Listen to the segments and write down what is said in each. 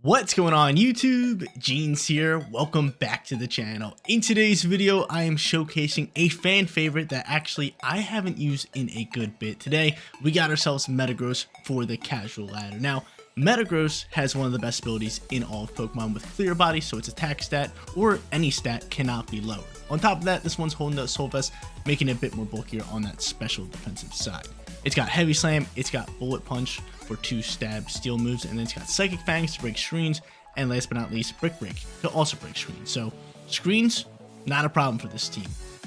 What's going on YouTube? Jeans here. Welcome back to the channel. In today's video, I am showcasing a fan favorite that actually I haven't used in a good bit. Today, we got ourselves Metagross for the casual ladder. Now, Metagross has one of the best abilities in all of Pokemon with Clear Body, so its attack stat or any stat cannot be lowered. On top of that, this one's holding the Soul Vest, making it a bit more bulkier on that special defensive side. It's got Heavy Slam, it's got Bullet Punch for 2 stab steel moves, and then it's got Psychic Fangs to break screens, and last but not least, Brick Break to also break screens. So, screens, not a problem for this team.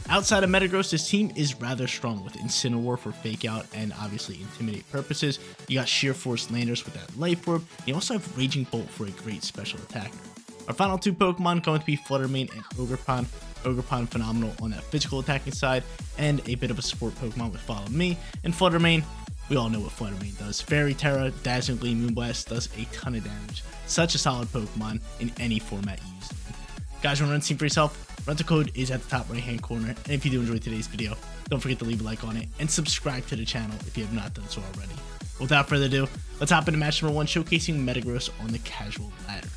Outside of Metagross, this team is rather strong with Incineroar for Fake Out and obviously Intimidate purposes. You got Sheer Force Landorus with that Life Orb. You also have Raging Bolt for a great special attacker. Our final 2 Pokemon going to be Fluttermane and Ogerpon. Ogerpon phenomenal on that physical attacking side, and a bit of a support Pokemon with Follow Me. And Fluttermane, we all know what Fluttermane does. Fairy Terra, Dazzling Gleam, Moonblast does a ton of damage. Such a solid Pokemon in any format you use. Guys, want to run this team for yourself? Rental code is at the top right hand corner. And if you do enjoy today's video, don't forget to leave a like on it and subscribe to the channel if you have not done so already. Without further ado, let's hop into match number 1, showcasing Metagross on the casual ladder.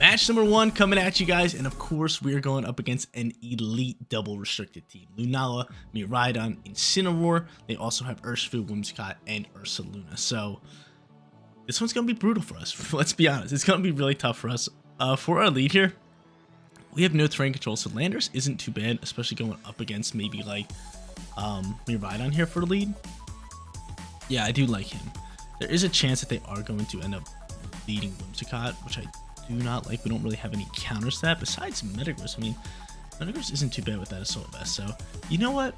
Match number 1 coming at you guys, and of course we are going up against an elite double restricted team. Lunala, Miraidon, Incineroar. They also have Urshifu, Whimsicott, and Ursaluna. So this one's going to be brutal for us. Let's be honest. It's going to be really tough for us. For our lead here, we have no terrain control, so Landorus isn't too bad, especially going up against maybe like Miraidon here for the lead. Yeah, I do like him. There is a chance that they are going to end up leading Whimsicott, which I do not like. We don't really have any counters to that besides Metagross. I mean, Metagross isn't too bad with that Assault Vest. So, you know what?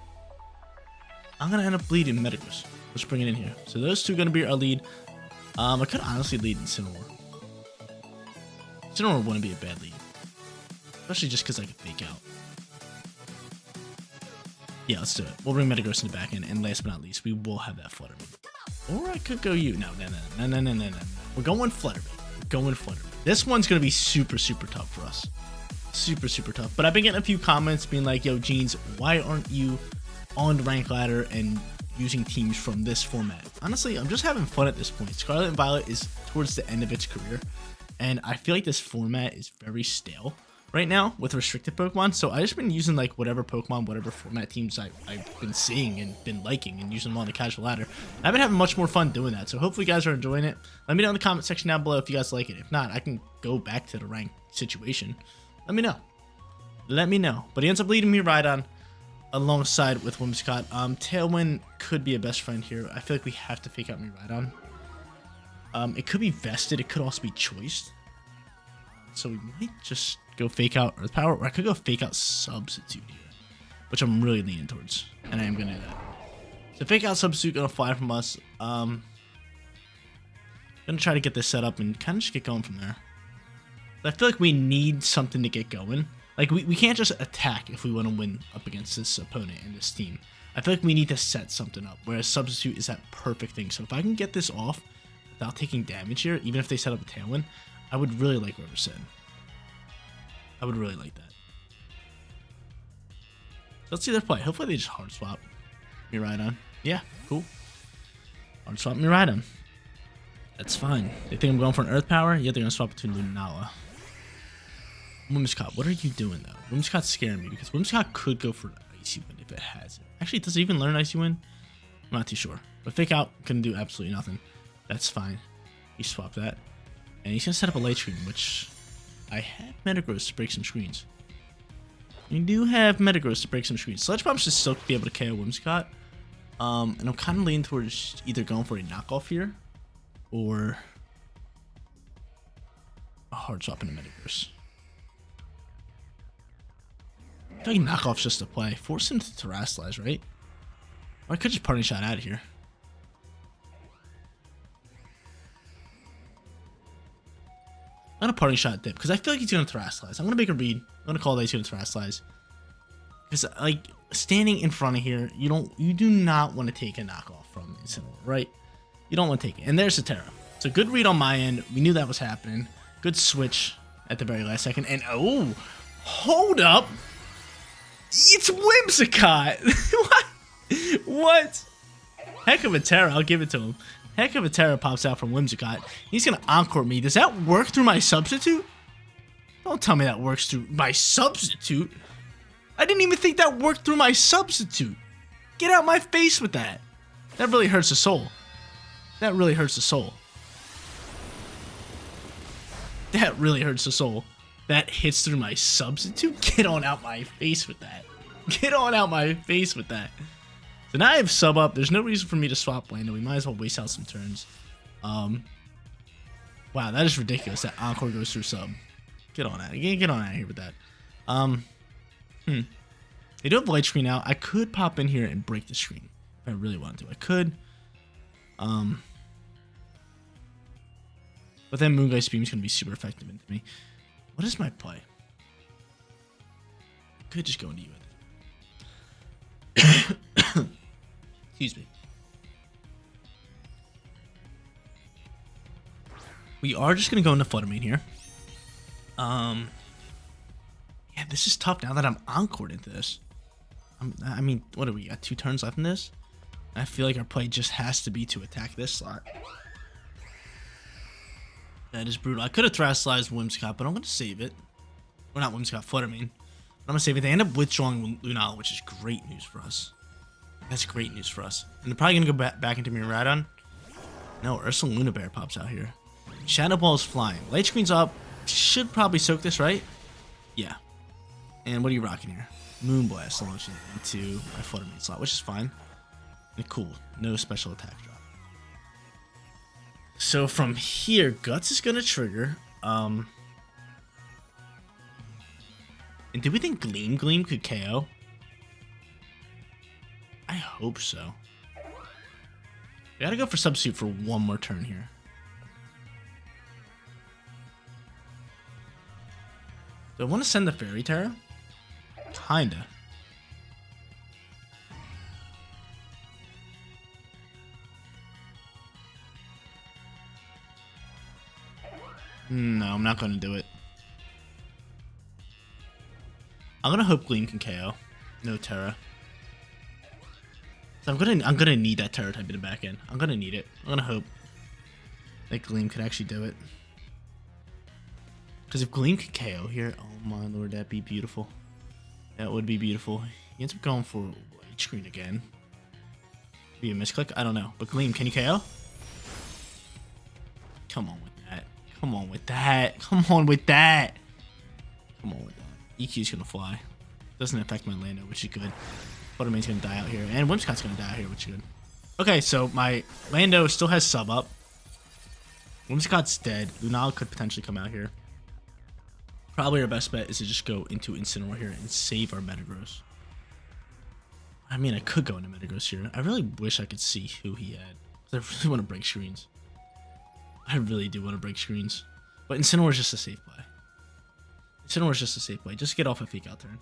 I'm going to end up leading Metagross. Let's bring it in here. So, those two are going to be our lead. I could honestly lead Incineroar. Incineroar wouldn't be a bad lead. Especially just because I could Fake Out. Yeah, let's do it. We'll bring Metagross in the back end. And last but not least, we will have that Fluttermane. Or I could go you. No. We're going Fluttermane. Going Fluttermane. This one's going to be super tough for us. Super tough. But I've been getting a few comments being like, yo, Jeans, why aren't you on the rank ladder and using teams from this format? Honestly, I'm just having fun at this point. Scarlet and Violet is towards the end of its career, and I feel like this format is very stale right now with restricted Pokemon. So I just been using like whatever Pokemon, whatever format teams I've been seeing and been liking and using them on the casual ladder. I've been having much more fun doing that. So hopefully you guys are enjoying it. Let me know in the comment section down below if you guys like it. If not, I can go back to the rank situation. Let me know. Let me know. But he ends up leading Miraidon alongside with Whimsicott. Tailwind could be a best friend here. I feel like we have to Fake Out Miraidon. It could be vested. It could also be choiced. So we might just go Fake Out Earth Power, or I could go Fake Out Substitute here, which I'm really leaning towards, and I am going to do that. So Fake Out Substitute going to fly from us. Going to try to get this set up and kind of just get going from there. But I feel like we need something to get going. Like, we can't just attack if we want to win up against this opponent and this team. I feel like we need to set something up, whereas Substitute is that perfect thing. So if I can get this off without taking damage here, even if they set up a Tailwind, I would really like what we're saying. I would really like that. So let's see their play. Hopefully they just hard swap Miraidon. Yeah, cool. Hard swap Miraidon. That's fine. They think I'm going for an Earth Power? Yeah, they're going to swap between Lunala. Whimsicott, what are you doing though? Whimsicott's scaring me because Whimsicott could go for an Icy Wind if it has it. Actually, does it even learn Icy Wind? I'm not too sure. But Fake Out can do absolutely nothing. That's fine. You swap that. And he's going to set up a Light Screen, which I have Metagross to break some screens. You do have Metagross to break some screens. Sludge Bomb should still be able to KO Whimsicott. And I'm kind of leaning towards either going for a knockoff here or a hard swap into Metagross. I feel like knockoff's just a play. Force him to Terrasilize, right? Or I could just Parting Shot out of here. I'm going to Parting Shot dip because I feel like he's going to Terrasilize. I'm going to make a read. I'm going to call that he's going to Terrasilize. Because, like, standing in front of here, you do not want to take a knockoff from Incineroar, right? You don't want to take it. And there's the Terra. So good read on my end. We knew that was happening. Good switch at the very last second. And, oh, hold up. It's Whimsicott. What? Heck of a Terra. I'll give it to him. heck of a Terra pops out from Whimsicott. He's gonna Encore me. Does that work through my substitute? Don't tell me that works through my substitute. I didn't even think that worked through my substitute. Get out my face with that. That really hurts the soul. That really hurts the soul. That really hurts the soul. That hits through my substitute? Get on out my face with that. Get on out my face with that. So now I have sub up. There's no reason for me to swap Lando. We might as well waste out some turns. Wow, that is ridiculous that Encore goes through sub. Get on out. Get on out of here with that. They do have light screen now. I could pop in here and break the screen if I really wanted to. I could. But then Moongeist Beam is going to be super effective into me. What is my play? I could just go into you. Excuse me. We are just going to go into Fluttermane here. Yeah, this is tough now that I'm encored into this. I mean, what do we got? 2 turns left in this? I feel like our play just has to be to attack this slot. That is brutal. I could have Thrasalized Whimsicott, but I'm going to save it. Or not Whimsicott, Fluttermane. I'm going to save it. They end up withdrawing Lunala, which is great news for us. That's great news for us. And they're probably going to go back into Miraidon. No, Ursaluna Bear pops out here. Shadow Ball is flying. Light Screen's up. Should probably soak this, right? Yeah. And what are you rocking here? Moonblast launching into my Fluttermane slot, which is fine. And cool. No special attack drop. So from here, Guts is going to trigger. And do we think Gleam could KO? I hope so. We gotta go for Substitute for one more turn here. Do I want to send the Fairy Terra? Kinda. No, I'm not going to do it. I'm going to hope Gleam can KO. No Terra. So I'm gonna need that Terra type in the back end. I'm gonna need it. I'm gonna hope that Gleam could actually do it. Because if Gleam could KO here, oh my lord, that'd be beautiful. That would be beautiful. He ends up going for Light Screen again. Be a misclick? I don't know. But Gleam, can you KO? Come on with that. Come on with that. Come on with that. Come on with that. EQ's gonna fly. Doesn't affect my Lando, which is good. Fluttermane's gonna die out here, and Whimsicott's gonna die out here, which is good. Okay, so my Lando still has sub up. Whimsicott's dead. Lunala could potentially come out here. Probably our best bet is to just go into Incineroar here and save our Metagross. I mean, I could go into Metagross here. I really wish I could see who he had. I really want to break screens. I really do want to break screens. But Incineroar is just a safe play. Incineroar is just a safe play. Just get off a Fake Out turn.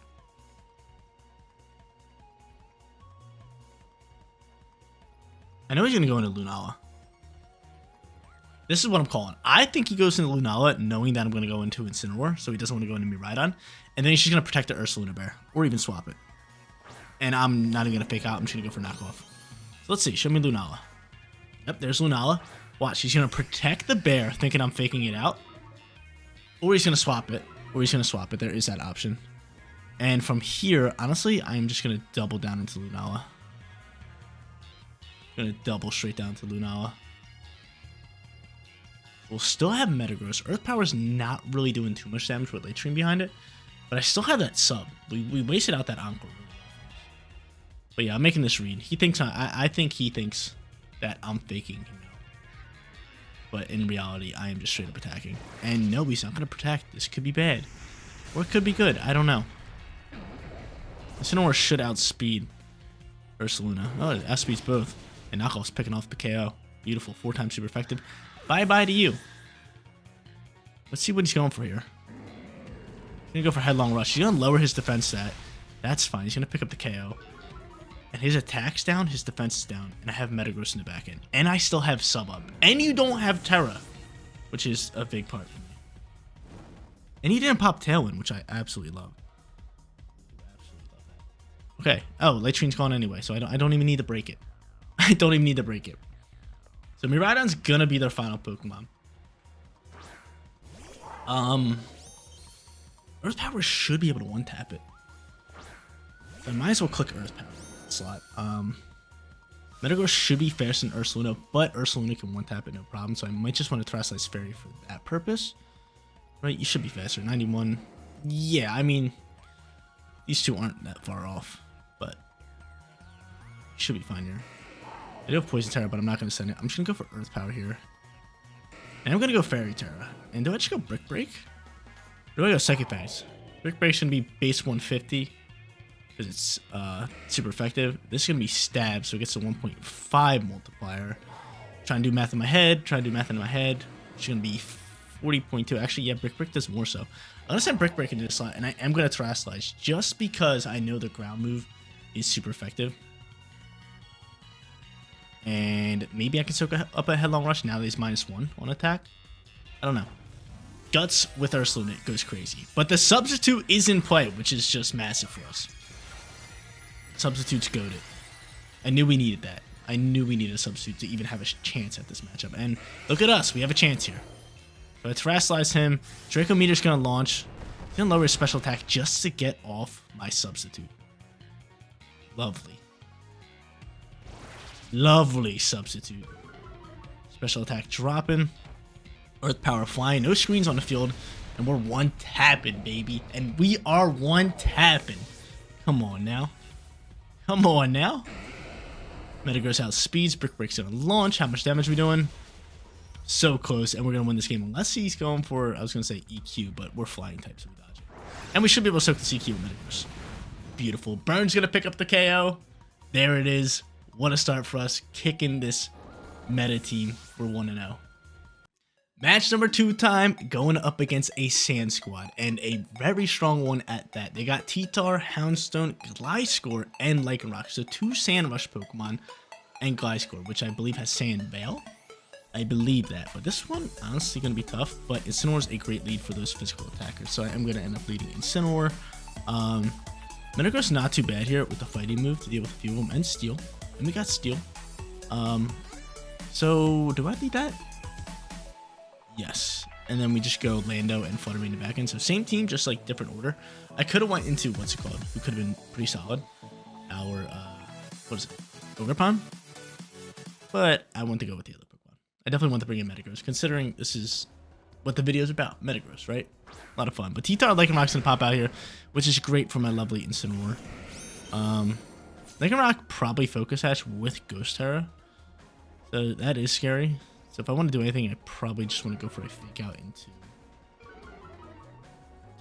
I know he's going to go into Lunala. This is what I'm calling. I think he goes into Lunala knowing that I'm going to go into Incineroar, so he doesn't want to go into Miraidon. And then he's just going to protect the Ursaluna Bear, or even swap it. And I'm not even going to Fake Out. I'm just going to go for knockoff. So let's see. Show me Lunala. Yep, there's Lunala. Watch, he's going to protect the bear, thinking I'm faking it out. Or he's going to swap it. There is that option. And from here, honestly, I'm just going to double down into Lunala. Gonna double straight down to Lunala. We'll still have Metagross. Earth Power's not really doing too much damage with Light Stream behind it, but I still have that sub. We wasted out that Encore really well. But yeah, I'm making this read. He thinks I think he thinks that I'm faking him out. But in reality, I am just straight up attacking. And no, he's not gonna protect. This could be bad. Or it could be good. I don't know. Incineroar should outspeed Ursaluna. Oh, it outspeeds both. And Knockoff's picking off the KO. Beautiful. 4 times super effective. Bye-bye to you. Let's see what he's going for here. He's going to go for Headlong Rush. He's going to lower his defense stat. That's fine. He's going to pick up the KO. And his attack's down. His defense is down. And I have Metagross in the back end. And I still have sub up. And you don't have Terra. Which is a big part for me. And he didn't pop Tailwind, which I absolutely love. Okay. Oh, Light Screen's gone anyway. So I don't even need to break it. I don't even need to break it. So Miraidon's gonna be their final Pokemon. Earth Power should be able to one-tap it. So I might as well click Earth Power slot. Metagross should be faster than Ursaluna, but Ursaluna can one-tap it no problem, so I might just want to Terastallize Fairy for that purpose. Right, you should be faster. 91. Yeah, I mean, these two aren't that far off, but you should be fine here. I do have Poison Terra, but I'm not going to send it. I'm just going to go for Earth Power here. And I'm going to go Fairy Terra. And do I just go Brick Break? Or do I go Psychic Phase? Brick Break's going to be base 150 because it's super effective. This is going to be Stab, so it gets a 1.5 multiplier. Trying to do math in my head. It's going to be 40.2. Actually, yeah, Brick Break does more so. I'm going to send Brick Break into the slot, and I am going to Terastallize just because I know the ground move is super effective. And maybe I can soak up a Headlong Rush now that he's -1 on attack. I don't know. Guts with Ursaluna goes crazy. But the Substitute is in play, which is just massive for us. Substitute's goated. I knew we needed that. I knew we needed a Substitute to even have a chance at this matchup. And look at us. We have a chance here. So I Terastallize him. Draco Meteor's going to launch. He's going to lower his special attack just to get off my Substitute. Lovely. Lovely Substitute. Special attack dropping. Earth Power flying. No screens on the field. And we're one-tapping, baby. And we are one-tapping. Come on now. Come on now. Metagross outspeeds. Brick Break's gonna launch. How much damage are we doing? So close. And we're gonna win this game. Unless he's going for, I was gonna say EQ, but we're flying types, so we dodge it. And we should be able to soak the CQ with Metagross. Beautiful. Burn's gonna pick up the KO. There it is. What a start for us, kicking this meta team for 1-0. Match number 2 time, going up against a Sand Squad, and a very strong one at that. They got T-Tar, Houndstone, Gliscor, and Lycanroc. So 2 Sand Rush Pokemon, and Gliscor, which I believe has Sand Veil. I believe that, but this one, honestly, going to be tough, but Incineroar's a great lead for those physical attackers, so I am going to end up leading Incineroar. Metagross not too bad here with the fighting move to deal with a few of them, and Steel. And we got Steel. So do I lead that? Yes. And then we just go Lando and Fluttermane in the back end. So same team, just like different order. I could have went into, what's it called? Who could have been pretty solid. Our, what is it? Ogerpon? But I want to go with the other Pokemon. I definitely want to bring in Metagross, considering this is what the video is about. Metagross, right? A lot of fun. But T-Tar Lycanroc's going to pop out here, which is great for my lovely Incineroar. Lycanroc probably Focus Sash with Ghost Terra. So that is scary. So if I want to do anything, I probably just want to go for a Fake Out into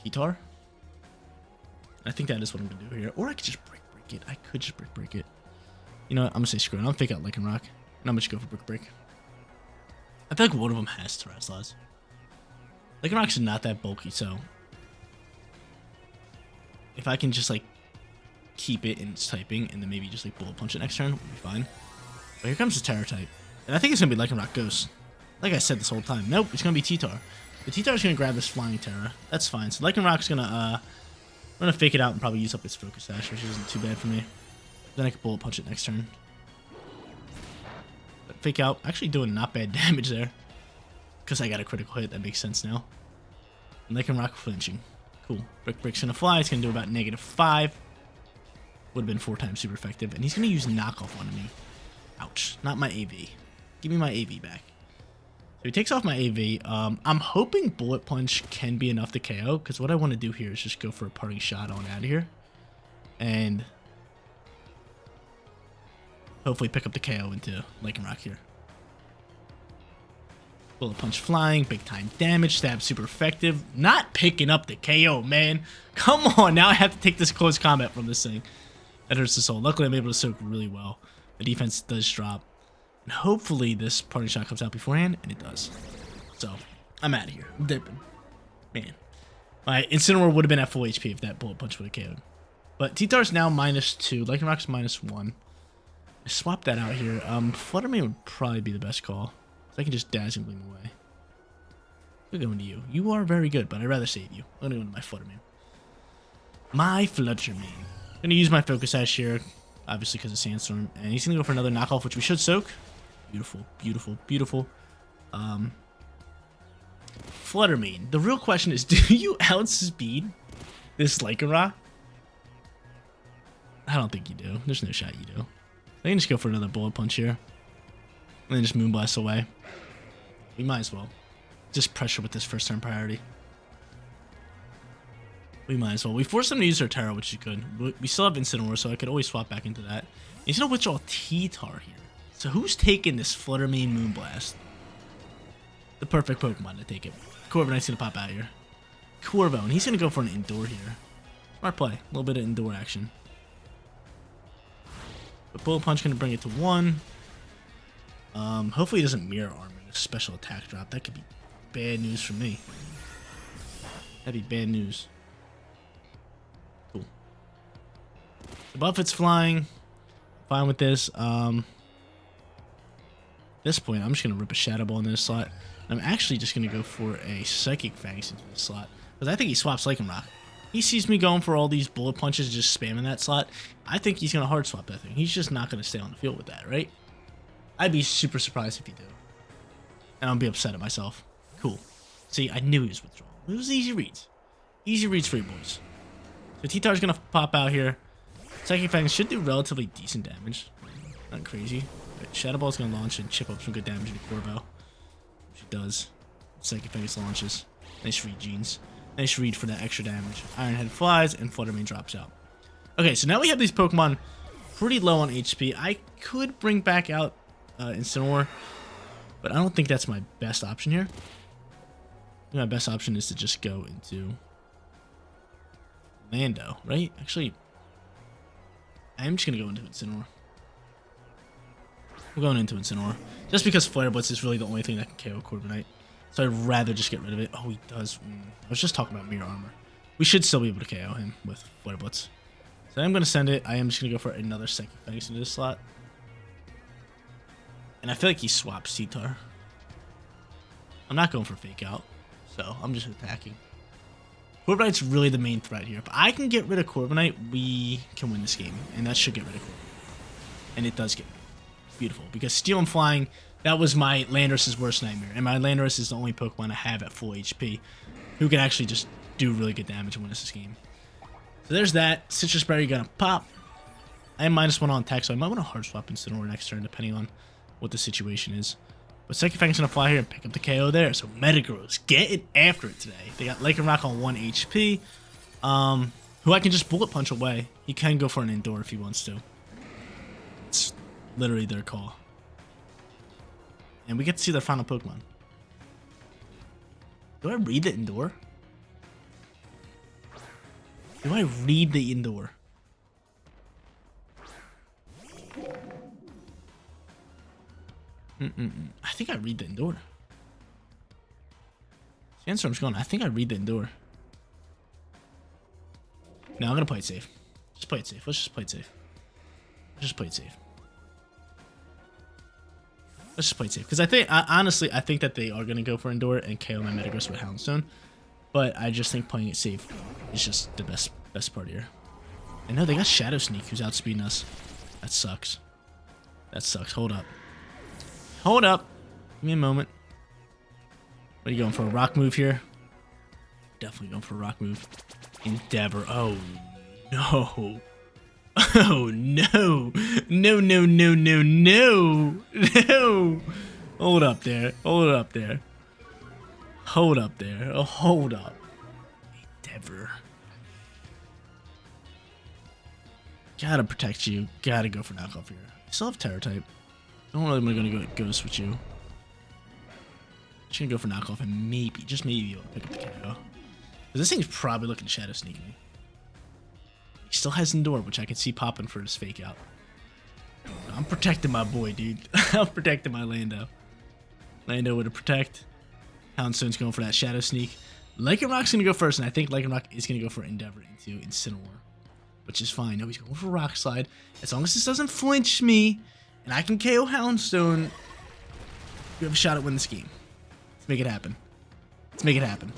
T-Tar. I think that is what I'm going to do here. Or I could just Brick Break it. I could just Brick Break it. You know what? I'm going to say screw it. I'll Fake Out Lycanroc. And I'm going to go for Brick Break. I feel like one of them has Terastallize. Lycanroc's not that bulky, so if I can just like keep it in its typing and then maybe just like Bullet Punch it next turn, we'll be fine. But here comes the Terra type. And I think it's going to be Lycanroc Ghost. Like I said this whole time. Nope, it's going to be T-Tar. The T-Tar's going to grab this Flying Terra. That's fine. So Lycanroc's going to, I'm going to Fake it out and probably use up its Focus Sash, which isn't too bad for me. Then I can Bullet Punch it next turn. But Fake Out, actually doing not bad damage there. Because I got a critical hit, that makes sense now. And Lycanroc flinching. Cool. Brick Break's going to fly. It's going to do about -5. Would have been 4 times super effective. And he's going to use Knockoff on me. Ouch. Not my AV. Give me my AV back. So he takes off my AV. I'm hoping Bullet Punch can be enough to KO. Because what I want to do here is just go for a parting shot on out of here. And hopefully pick up the KO into Lycanroc here. Bullet Punch flying, big time damage, stab super effective. Not picking up the KO, man. Come on, now I have to take this close combat from this thing. That hurts the soul. Luckily, I'm able to soak really well. The defense does drop. And hopefully this parting shot comes out beforehand, and it does. So, I'm out of here. I'm dipping. Man. My Incineroar would have been at full HP if that Bullet Punch would have KO'd. But T-Tar's now -2. Lycanroc's -1. I swapped that out here. Fluttermane would probably be the best call. So I can just Dazzling Gleam away. We're going to you. You are very good, but I'd rather save you. I'm going to go into my Fluttermane. My Fluttermane. I'm going to use my Focus Sash here, obviously because of Sandstorm. And he's going to go for another knockoff, which we should soak. Beautiful, beautiful, beautiful. Fluttermane. The real question is, do you outspeed this Lycanroc? I don't think you do. There's no shot you do. I can just go for another Bullet Punch here. And then just Moonblast away. We might as well. Just pressure with this first turn priority. We might as well. We forced them to use their Terra, which you could. We still have Incineroar, so I could always swap back into that. He's going to withdraw T-Tar here. So who's taking this Fluttermane Moonblast? The perfect Pokemon to take it. Corviknight's going to pop out here. Corvo, and he's going to go for an Indoor here. Smart play. A little bit of Indoor action. But Bullet Punch going to bring it to 1. Hopefully he doesn't Mirror Armor a special attack drop. That could be bad news for me. That'd be bad news. Cool. The Buffet's flying. Fine with this. At this point, I'm just going to rip a Shadow Ball into this slot. I'm actually just going to go for a Psychic Fangs into this slot. Because I think he swaps Lycanroc. He sees me going for all these Bullet Punches, just spamming that slot. I think he's going to hard swap that thing. He's just not going to stay on the field with that, right? I'd be super surprised if he did. And I'll be upset at myself. Cool. See, I knew he was withdrawing. It was easy reads. Easy reads for you boys. So T-Tar's going to pop out here. Psychic Fangs should do relatively decent damage. Not crazy. But Shadow Ball's going to launch and chip up some good damage into Corvo. Which it does. Psychic Fangs launches. Nice read, Jeans. Nice read for that extra damage. Iron Head flies and Fluttermane drops out. Okay, so now we have these Pokemon pretty low on HP. I could bring back out Incineroar, but I don't think that's my best option here. I think my best option is to just go into Lando, right? Actually, I am just going to go into Incineroar. We're going into Incineroar. Just because Flare Blitz is really the only thing that can KO Corviknight. So I'd rather just get rid of it. Oh, he does. I was just talking about Mirror Armor. We should still be able to KO him with Flare Blitz. So I'm going to send it. I am just going to go for another Psychic Fangs into this slot. And I feel like he swaps T-Tar. I'm not going for Fake Out. So I'm just attacking. Corviknight's really the main threat here. If I can get rid of Corviknight, we can win this game. And that should get rid of Corviknight. And it does get rid of it. Beautiful. Because Steel and Flying, that was my Landorus' worst nightmare. And my Landorus is the only Pokemon I have at full HP who can actually just do really good damage and win us this game. So there's that. Citrus Berry gonna pop. I am -1 on attack, so I might want to hard swap Incineroar next turn, depending on what the situation is. But Psychic Fang's gonna fly here and pick up the KO there. So Metagross getting after it today. They got Lycanroc on 1 HP, who I can just Bullet Punch away. He can go for an Indoor if he wants to. It's literally their call. And we get to see their final Pokemon. Do I read the Indoor? Do I read the Indoor? I think I read the Indoor. Sandstorm's going. I think I read the Indoor. No, I'm going to play it safe. Just play it safe. Let's just play it safe. Just play it safe. Let's just play it safe. Because honestly, I think that they are going to go for Indoor and KO my Metagross with Houndstone. But I just think playing it safe is just the best part here. And no, they got Shadow Sneak who's outspeeding us. That sucks. That sucks. Hold up. Hold up. Give me a moment. What are you going for? A rock move here? Definitely going for a rock move. Endeavor. Oh, no. Oh, no. No, no, no, no, no. No. Hold up there. Hold up there. Hold up there. Oh, hold up. Endeavor. Gotta protect you. Gotta go for knockoff here. You still have Terra type. I don't really want to go Ghost with you. Just gonna go for knockoff and maybe, just maybe, you'll pick up the KO. Because this thing's probably looking to Shadow Sneak me. He still has Indoor, which I can see popping for his Fake Out. I'm protecting my boy, dude. I'm protecting my Lando. Lando with a Protect. Houndstone's going for that Shadow Sneak. Lycanroc's gonna go first, and I think Lycanroc is gonna go for Endeavor into Incineroar. Which is fine. No, he's going for Rock Slide. As long as this doesn't flinch me, and I can KO Houndstone, we have a shot at winning this game. Let's make it happen. Let's make it happen.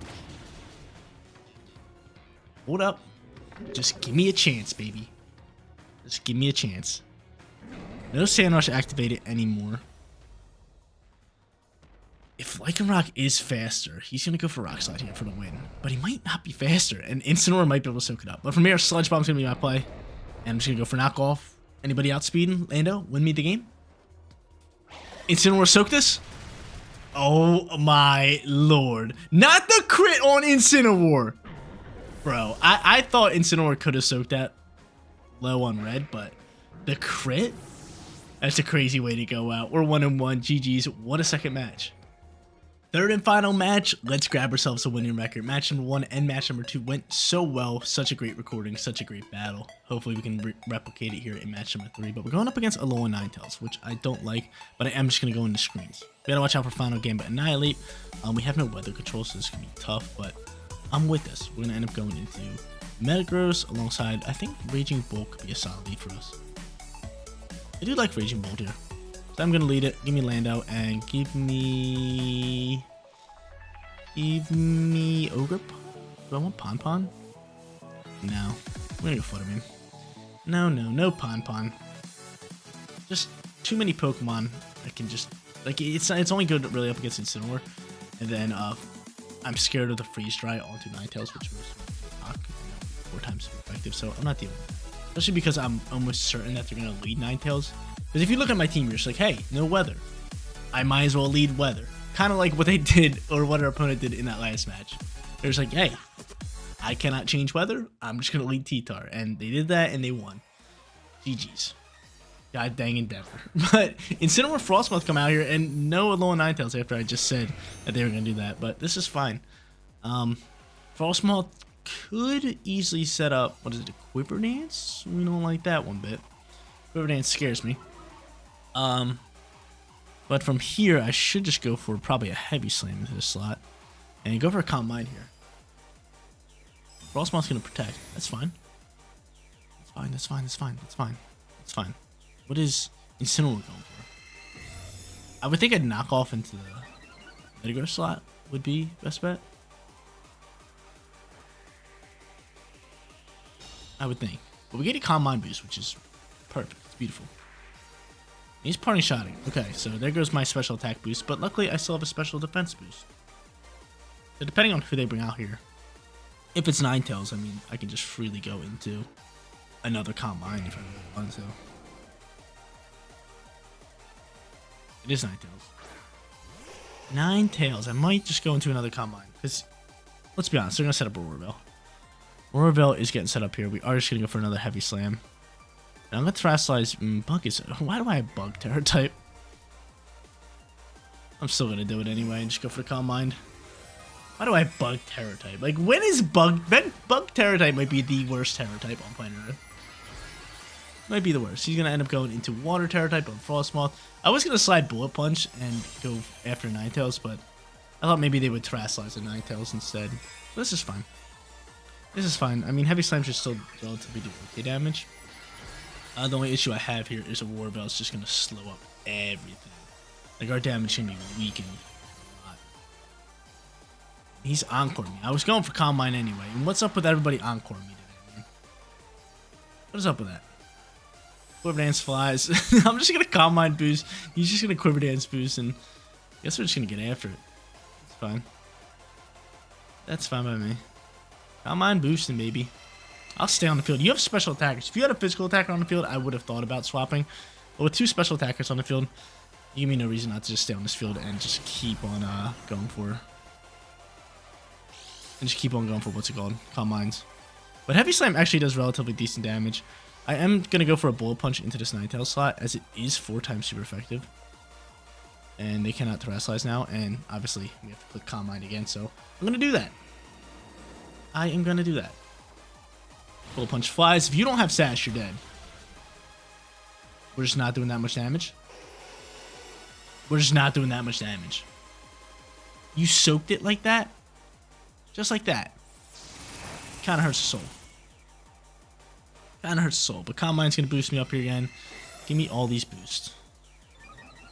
Hold up. Just give me a chance, baby. Just give me a chance. No Sand Rush activated anymore. Lycanroc is faster. He's going to go for Rock Slide here for the win. But he might not be faster. And Incineroar might be able to soak it up. But from here, Sludge Bomb's going to be my play. And I'm just going to go for knockoff. Anybody outspeeding? Lando, win me the game. Incineroar soak this? Oh my lord. Not the crit on Incineroar. Bro, I thought Incineroar could have soaked that low on red, but the crit? That's a crazy way to go out. We're 1-1. GG's. What a second match. Third and final match. Let's grab ourselves a winning record. Match number 1 and match number 2 went so well. Such a great recording. Such a great battle. Hopefully we can replicate it here in match number 3. But we're going up against Alolan Ninetales, which I don't like. But I am just going to go into screens. We got to watch out for Final Gambit Annihilate. We have no weather control, so this is going to be tough. But I'm with this. We're going to end up going into Metagross alongside, I think, Raging Bolt could be a solid lead for us. I do like Raging Bolt here. So I'm gonna lead it. Give me Lando and give me Ogre. Do I want Pon? No. We're gonna go Fluttermane. No Pon. Just too many Pokemon that can just like it's only good really up against Incineroar. And then I'm scared of the Freeze Dry onto Ninetales, which was 4 times effective, so I'm not dealing with it. Especially because I'm almost certain that they're going to lead Ninetales. Because if you look at my team, you're just like, hey, no weather. I might as well lead weather. Kind of like what they did, or what our opponent did in that last match. They're just like, hey, I cannot change weather. I'm just going to lead T-Tar. And they did that, and they won. GG's. God dang Endeavor. But Incineroar Frostmoth come out here, and no Alolan Ninetales after I just said that they were going to do that. But this is fine. Frostmoth could easily set up, what is it, a Quiver Dance? We don't like that one bit. Quiver Dance scares me. But from here, I should just go for probably a Heavy Slam into this slot. And go for a Calm Mind here. Frostmoth's going to protect. That's fine. That's fine. What is Incineroar going for? I would think I'd knock off into the Metagross slot would be best bet. I would think. But we get a Calm Mind boost, which is perfect. It's beautiful. He's Parting Shotting. Okay, so there goes my special attack boost, but luckily I still have a special defense boost. So depending on who they bring out here, if it's Ninetales, I mean, I can just freely go into another Calm Mind if I really want to. It is Ninetales. I might just go into another Calm Mind, because let's be honest, they're going to set up a Roarville. Roarville is getting set up here. We are just going to go for another Heavy Slam. And I'm going to Terrasilize Bug. Why do I have Bug Terror type? I'm still going to do it anyway and just go for the Calm Mind. Why do I have Bug Terror type? Like, when is Bug Terror type might be the worst Terror type on planet Earth. Might be the worst. He's going to end up going into Water Terror type on Frostmoth. I was going to slide Bullet Punch and go after Ninetales, but I thought maybe they would Terrasilize the Ninetales instead. But this is fine. This is fine. I mean, Heavy Slam should still relatively do okay damage. The only issue I have here is a Roarville is just going to slow up everything. Like, our damage can be weakened a lot. He's Encore me. I was going for Calm Mind anyway. And what's up with everybody Encore me today, man? What is up with that? Quiver Dance flies. I'm just going to Calm Mind boost. He's just going to Quiver Dance boost, and I guess we're just going to get after it. It's fine. That's fine by me. Calm Mind boosting, baby. I'll stay on the field. You have special attackers. If you had a physical attacker on the field, I would have thought about swapping. But with 2 special attackers on the field, you give me no reason not to just stay on this field and just keep on going for... And just keep on going for, what's it called? Calm Minds. But Heavy Slam actually does relatively decent damage. I am going to go for a Bullet Punch into this Ninetales slot, as it is 4 times super effective. And they cannot Terrasilize now, and obviously we have to click Calm Mind again, so I'm going to do that. I am going to do that. Bullet Punch flies. If you don't have Sash, you're dead. We're just not doing that much damage. You soaked it like that? Just like that. Kind of hurts the soul. But Calm Mind's going to boost me up here again. Give me all these boosts.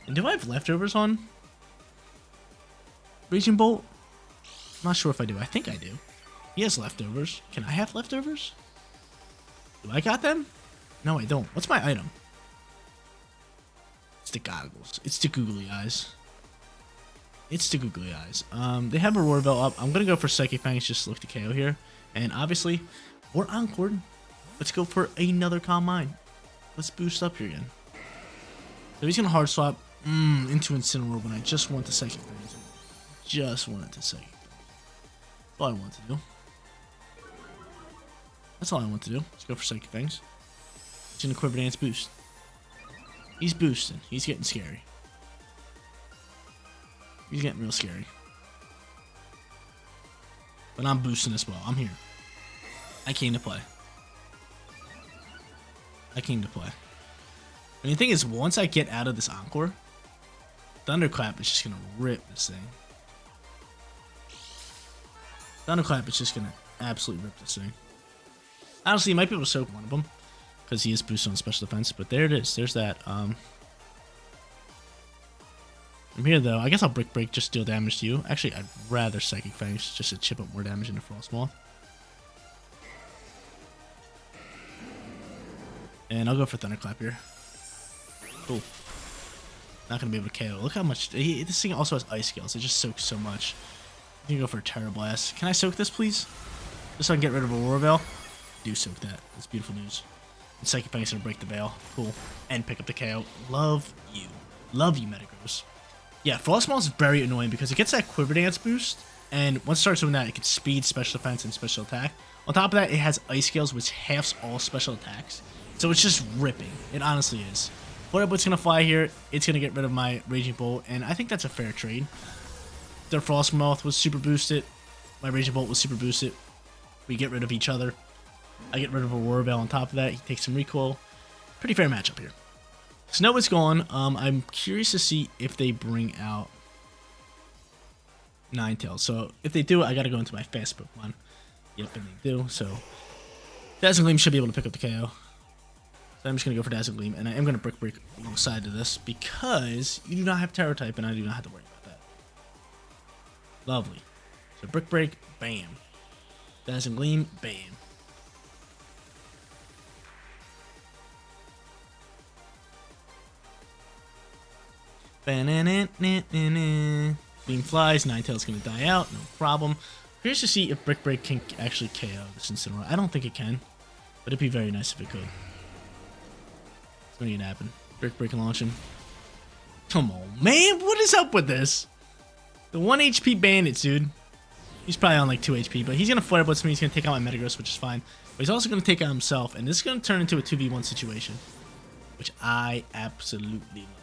And do I have leftovers on Raging Bolt? I'm not sure if I do. I think I do. He has leftovers. Can I have leftovers? Do I got them? No, I don't. What's my item? It's the goggles. It's the googly eyes. It's the googly eyes. They have a Roar Bell up. I'm going to go for Psychic Fangs just to look to KO here. And obviously, we're Encored. Let's go for another Calm Mind. Let's boost up here again. So he's going to Hard Swap into Incineroar when I just want the Psychic Fangs. Just wanted to Psychic Fangs. That's all I want to do. That's all I want to do. Let's go for Psychic Fangs. He's going to Quiver Dance boost. He's boosting. He's getting scary. He's getting real scary. But I'm boosting as well. I'm here. I came to play. I came to play. And the thing is, once I get out of this Encore, Thunderclap is just going to rip this thing. Thunderclap is just going to absolutely rip this thing. Honestly, you might be able to soak one of them, because he is boosted on special defense, but there it is. There's that. From here, though, I guess I'll Brick Break, just deal damage to you. Actually, I'd rather Psychic Fangs just to chip up more damage into Frostmoth. And I'll go for Thunderclap here. Cool. Not going to be able to KO. Look how much... this thing also has Ice Scales. It just soaks so much. I'm going to go for a Terra Blast. Can I soak this, please? Just so I can get rid of a Roar Veil. Do soak that. That's beautiful news. And Psychic Fang's going to break the Veil. Cool. And pick up the KO. Love you. Love you, Metagross. Yeah, Frostmoth is very annoying because it gets that Quiver Dance boost, and once it starts doing that, it can speed, special defense, and special attack. On top of that, it has Ice Scales, which halves all special attacks. So it's just ripping. It honestly is. Flare Blitz going to fly here. It's going to get rid of my Raging Bolt, and I think that's a fair trade. Their Frostmoth was super boosted. My Raging Bolt was super boosted. We get rid of each other. I get rid of a Roar Veil on top of that. He takes some recoil. Pretty fair matchup here. Snow is gone. I'm curious to see if they bring out Ninetales. So if they do, I got to go into my fast Pokemon. Yep, and they do. So Dazzling Gleam should be able to pick up the KO. So I'm just going to go for Dazzling Gleam, and I am going to Brick Break alongside of this because you do not have Terror type, and I do not have to worry about that. Lovely. So Brick Break, bam. Dazzling Gleam, bam. Beam flies, Ninetales gonna die out, no problem. Curious to see if Brick Break can actually KO this Incineroar. I don't think it can, but it'd be very nice if it could. It's gonna happen. Brick Break launching. Come on, man, what is up with this? The 1 HP bandits, dude. He's probably on like 2 HP, but he's gonna Flare Blitz me. He's gonna take out my Metagross, which is fine. But he's also gonna take out himself, and this is gonna turn into a 2v1 situation, which I absolutely love.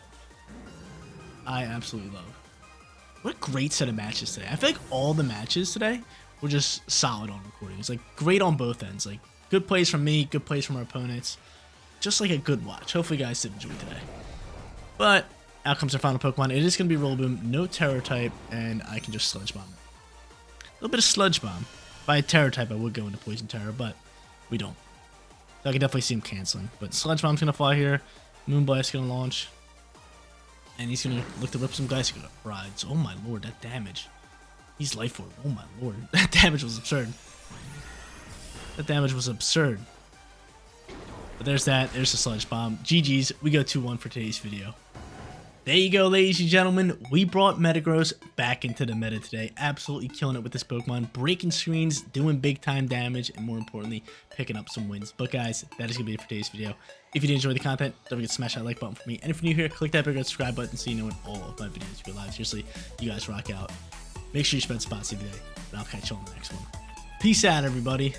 I absolutely love. What a great set of matches today. I feel like all the matches today were just solid on recording. It's like great on both ends. Like good plays from me, good plays from our opponents. Just like a good watch. Hopefully you guys did enjoy today. But out comes our final Pokemon. It is going to be Rillaboom, no Terror type, and I can just Sludge Bomb it. A little bit of Sludge Bomb. If I had Terror type, I would go into Poison Terror, but we don't. So I can definitely see him canceling. But Sludge Bomb's going to fly here. Moonblast's going to launch. And he's going to look to rip some guys. He's going to ride. Oh my lord, that damage. He's Life Orb. Oh my lord. That damage was absurd. That damage was absurd. But there's that. There's the Sludge Bomb. GG's. We go 2-1 for today's video. There you go, ladies and gentlemen. We brought Metagross back into the meta today. Absolutely killing it with this Pokemon. Breaking screens, doing big time damage, and more importantly, picking up some wins. But guys, that is going to be it for today's video. If you did enjoy the content, don't forget to smash that like button for me. And if you're new here, click that big red subscribe button so you know when all of my videos go live. Seriously, you guys rock out. Make sure you spend spots every day. And I'll catch you on the next one. Peace out, everybody.